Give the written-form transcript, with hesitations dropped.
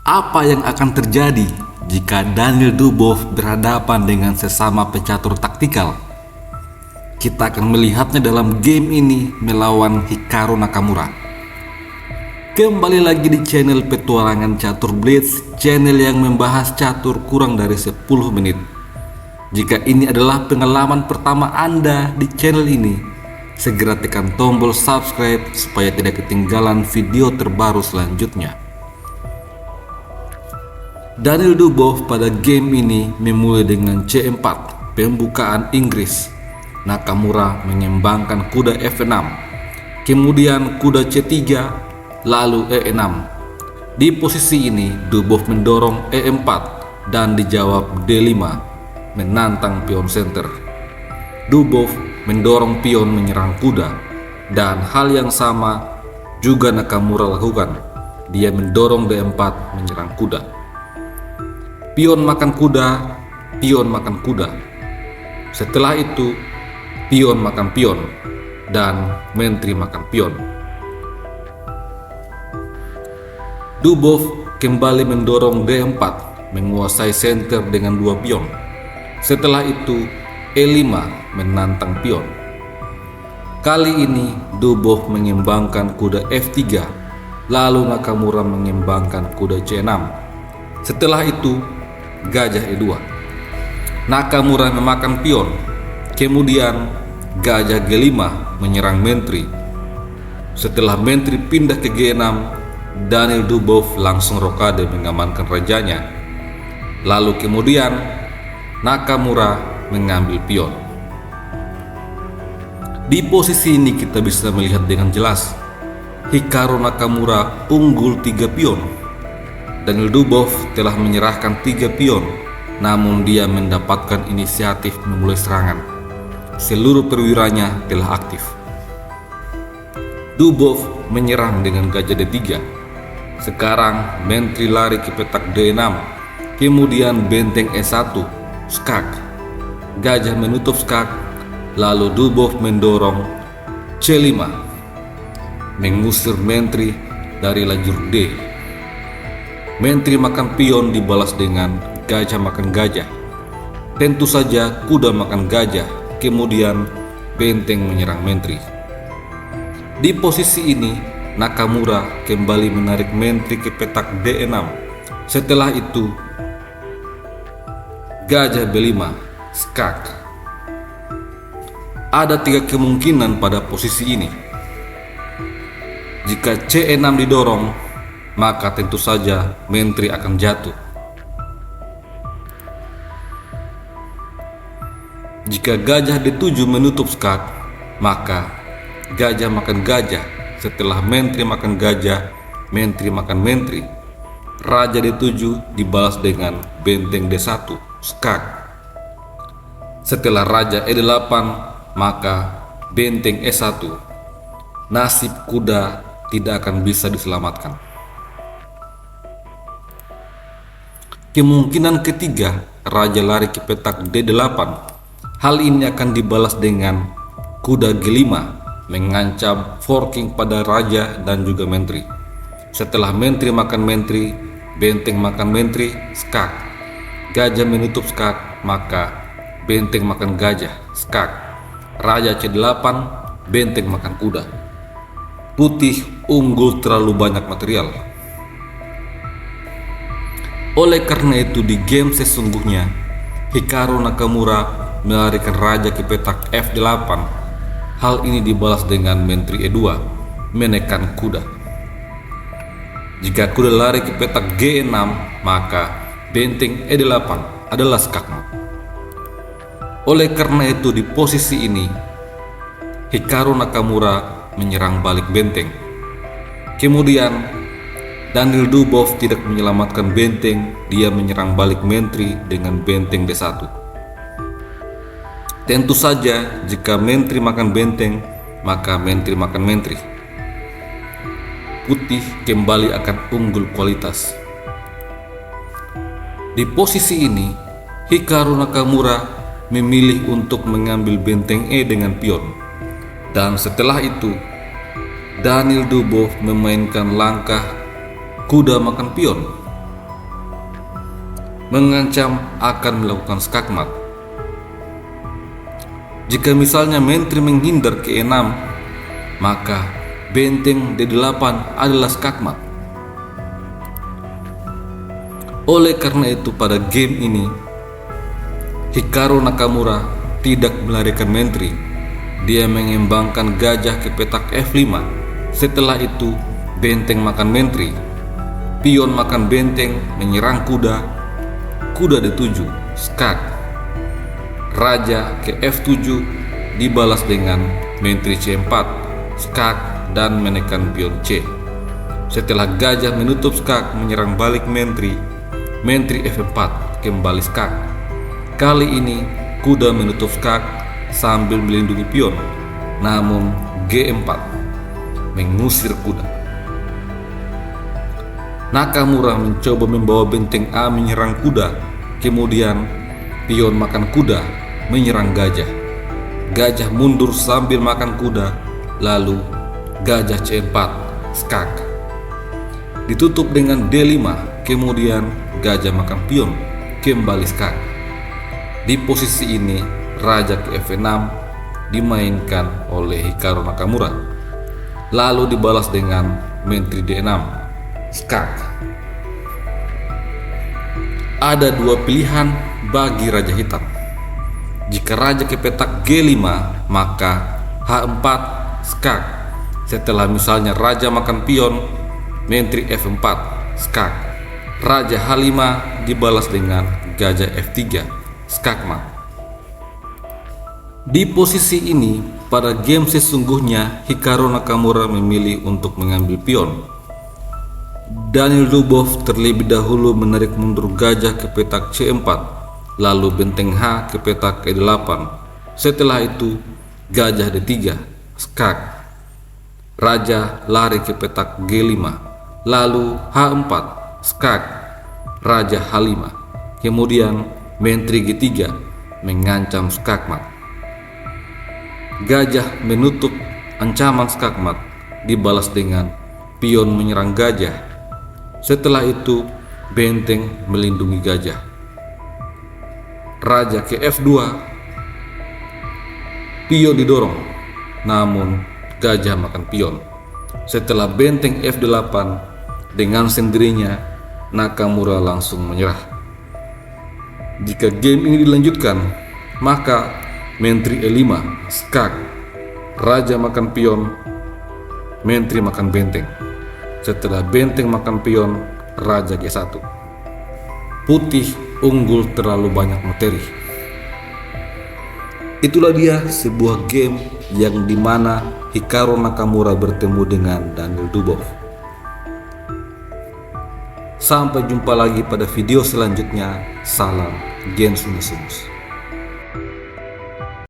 Apa yang akan terjadi jika Daniel Dubov berhadapan dengan sesama pecatur taktikal? Kita akan melihatnya dalam game ini melawan Hikaru Nakamura. Kembali lagi di channel Petualangan Catur Blitz, channel yang membahas catur kurang dari 10 menit. Jika ini adalah pengalaman pertama Anda di channel ini, segera tekan tombol subscribe supaya tidak ketinggalan video terbaru selanjutnya. Daniel Dubov pada game ini memulai dengan C4, pembukaan Inggris. Nakamura mengembangkan kuda F6, kemudian kuda C3, lalu E6. Di posisi ini Dubov mendorong E4 dan dijawab D5, menantang pion center. Dubov mendorong pion menyerang kuda, dan hal yang sama juga Nakamura lakukan. Dia mendorong D4 menyerang kuda. Pion makan kuda, pion makan kuda. Setelah itu, pion makan pion, dan menteri makan pion. Dubov kembali mendorong D4, menguasai center dengan 2 pion. Setelah itu, E5 menantang pion. Kali ini, Dubov mengembangkan kuda F3, lalu Nakamura mengembangkan kuda C6. Setelah itu, gajah E2. Nakamura memakan pion, kemudian gajah G5 menyerang menteri. Setelah menteri pindah ke G6, Daniel Dubov langsung rokade mengamankan rajanya. Lalu kemudian Nakamura mengambil pion. Di posisi ini kita bisa melihat dengan jelas Hikaru Nakamura unggul 3 pion. Daniel Dubov telah menyerahkan 3 pion, namun dia mendapatkan inisiatif memulai serangan. Seluruh perwiranya telah aktif. Dubov menyerang dengan gajah D3. Sekarang menteri lari ke petak D6, kemudian benteng E1, skak. Gajah menutup skak, lalu Dubov mendorong C5, mengusir menteri dari lajur D. Menteri makan pion dibalas dengan gajah makan gajah. Tentu saja kuda makan gajah, kemudian benteng menyerang menteri. Di posisi ini, Nakamura kembali menarik menteri ke petak D6. Setelah itu, gajah B5, skak. Ada 3 kemungkinan pada posisi ini. Jika C6 didorong, maka tentu saja menteri akan jatuh. Jika gajah D7 menutup skak, maka gajah makan gajah. Setelah menteri makan gajah, menteri makan menteri. Raja D7 dibalas dengan benteng D1, skak. Setelah raja E8, maka benteng E1. Nasib kuda tidak akan bisa diselamatkan. Kemungkinan ketiga, raja lari ke petak D8. Hal ini akan dibalas dengan kuda G5, mengancam forking pada raja dan juga menteri. Setelah menteri makan menteri, benteng makan menteri, skak. Gajah menutup skak, maka benteng makan gajah, skak. Raja C8, benteng makan kuda. Putih unggul terlalu banyak material. Oleh karena itu di game sesungguhnya, Hikaru Nakamura melarikan raja ke petak F8. Hal ini dibalas dengan menteri E2, menekan kuda. Jika kuda lari ke petak G6, maka benteng E8 adalah skakmat. Oleh karena itu di posisi ini, Hikaru Nakamura menyerang balik benteng. Kemudian Daniel Dubov tidak menyelamatkan benteng, dia menyerang balik menteri dengan benteng D1. Tentu saja jika menteri makan benteng, maka menteri makan menteri. Putih kembali akan unggul kualitas. Di posisi ini, Hikaru Nakamura memilih untuk mengambil benteng E dengan pion. Dan setelah itu, Daniel Dubov memainkan langkah kuda makan pion. mengancam akan melakukan skakmat. Jika misalnya menteri menghindar ke E6, maka benteng D8 adalah skakmat. Oleh karena itu pada game ini Hikaru Nakamura tidak melarikan menteri. Dia mengembangkan gajah ke petak F5. Setelah itu benteng makan menteri, pion makan benteng menyerang kuda, kuda D7 skak, raja ke F7 dibalas dengan menteri C4 skak dan menekan pion C. Setelah gajah menutup skak menyerang balik menteri, menteri F4 kembali skak. Kali ini kuda menutup skak sambil melindungi pion, namun G4 mengusir kuda. Nakamura mencoba membawa benteng A menyerang kuda, kemudian pion makan kuda menyerang gajah. Gajah mundur sambil makan kuda, lalu gajah C4 skak. Ditutup dengan D5, kemudian gajah makan pion kembali skak. Di posisi ini raja ke F6 dimainkan oleh Hikaru Nakamura, lalu dibalas dengan menteri D6 skak. Ada dua pilihan bagi raja hitam. Jika raja ke petak G5, maka H4 skak. Setelah misalnya raja makan pion, menteri F4 skak. Raja H5 dibalas dengan gajah F3 skakmat. Di posisi ini, pada game sesungguhnya Hikaru Nakamura memilih untuk mengambil pion. Daniel Dubov terlebih dahulu menarik mundur gajah ke petak C4, lalu benteng H ke petak E8. Setelah itu, gajah D3 skak. Raja lari ke petak G5, lalu H4 skak. Raja H5, kemudian menteri G3 mengancam skakmat. Gajah menutup ancaman skakmat dibalas dengan pion menyerang gajah. Setelah itu benteng melindungi gajah. Raja ke F2, pion didorong, namun gajah makan pion. Setelah benteng F8, dengan sendirinya Nakamura langsung menyerah. Jika game ini dilanjutkan, maka menteri E5 skak, raja makan pion, menteri makan benteng. Setelah benteng makan pion, raja G1. Putih unggul terlalu banyak materi. Itulah dia sebuah game yang dimana Hikaru Nakamura bertemu dengan Daniel Dubov. Sampai jumpa lagi pada video selanjutnya. Salam Genshin Izumo.